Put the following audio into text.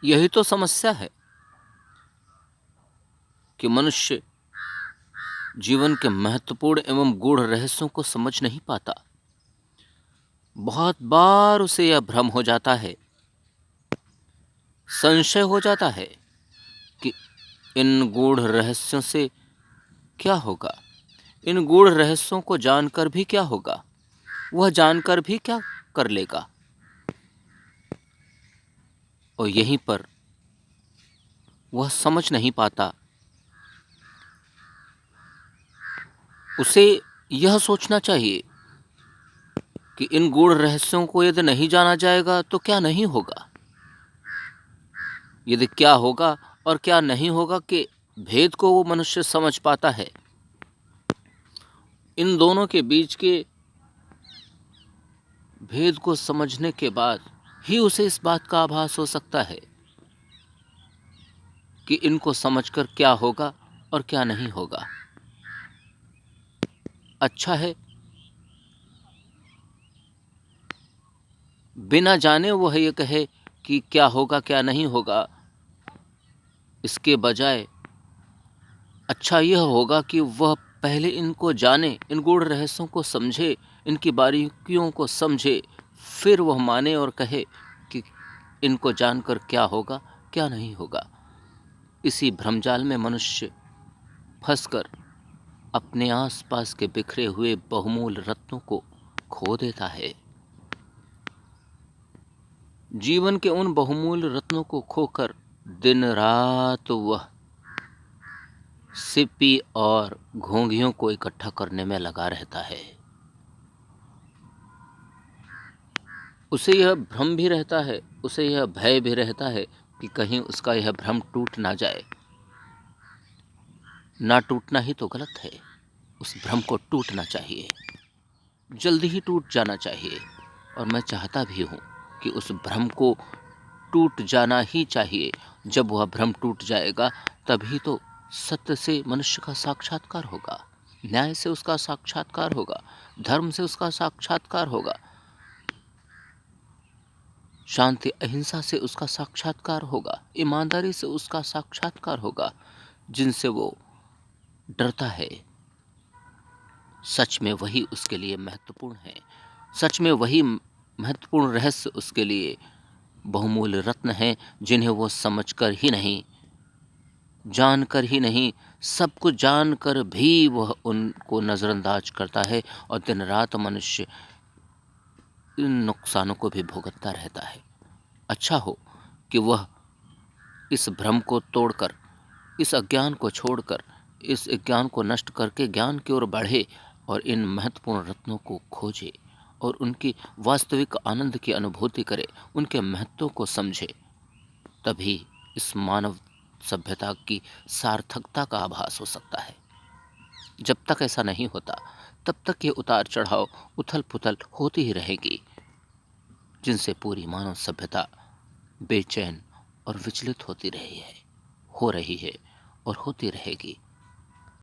यही तो समस्या है कि मनुष्य जीवन के महत्वपूर्ण एवं गूढ़ रहस्यों को समझ नहीं पाता। बहुत बार उसे यह भ्रम हो जाता है, संशय हो जाता है कि इन गूढ़ रहस्यों से क्या होगा, इन गूढ़ रहस्यों को जानकर भी क्या होगा, वह जानकर भी क्या कर लेगा। और यहीं पर वह समझ नहीं पाता। उसे यह सोचना चाहिए कि इन गूढ़ रहस्यों को यदि नहीं जाना जाएगा तो क्या नहीं होगा, यदि क्या होगा और क्या नहीं होगा के भेद को वो मनुष्य समझ पाता है। इन दोनों के बीच के भेद को समझने के बाद ही उसे इस बात का आभास हो सकता है कि इनको समझकर क्या होगा और क्या नहीं होगा। अच्छा है बिना जाने वह ये कहे कि क्या होगा क्या नहीं होगा, इसके बजाय अच्छा यह होगा कि वह पहले इनको जाने, इन गूढ़ रहस्यों को समझे, इनकी बारीकियों को समझे, फिर वह माने और कहे कि इनको जानकर क्या होगा क्या नहीं होगा। इसी भ्रमजाल में मनुष्य फंसकर अपने आसपास के बिखरे हुए बहुमूल्य रत्नों को खो देता है। जीवन के उन बहुमूल्य रत्नों को खोकर दिन रात वह सिप्पी और घोंघियों को इकट्ठा करने में लगा रहता है। उसे यह भ्रम भी रहता है, उसे यह भय भी रहता है कि कहीं उसका यह भ्रम टूट ना जाए। ना टूटना ही तो गलत है, उस भ्रम को टूटना चाहिए, जल्दी ही टूट जाना चाहिए। और मैं चाहता भी हूँ कि उस भ्रम को टूट जाना ही चाहिए। जब वह भ्रम टूट जाएगा तभी तो सत्य से मनुष्य का साक्षात्कार होगा, न्याय से उसका साक्षात्कार होगा, धर्म से उसका साक्षात्कार होगा, शांति अहिंसा से उसका साक्षात्कार होगा, ईमानदारी से उसका साक्षात्कार होगा। जिनसे वो डरता है सच में वही उसके लिए महत्वपूर्ण है, सच में वही महत्वपूर्ण रहस्य उसके लिए बहुमूल्य रत्न हैं, जिन्हें वो समझकर ही नहीं, जानकर ही नहीं, सब कुछ जानकर भी वह उनको नज़रअंदाज करता है। और दिन रात मनुष्य इन नुकसानों को भी भुगतता रहता है। अच्छा हो कि वह इस भ्रम को तोड़कर, इस अज्ञान को छोड़कर, इस अज्ञान को नष्ट करके ज्ञान की ओर बढ़े और इन महत्वपूर्ण रत्नों को खोजे और उनकी वास्तविक आनंद की अनुभूति करे, उनके महत्व को समझे। तभी इस मानव सभ्यता की सार्थकता का आभास हो सकता है। जब तक ऐसा नहीं होता तब तक ये उतार चढ़ाव, उथल पुथल होती ही रहेगी, जिनसे पूरी मानव सभ्यता बेचैन और विचलित होती रही है, हो रही है और होती रहेगी।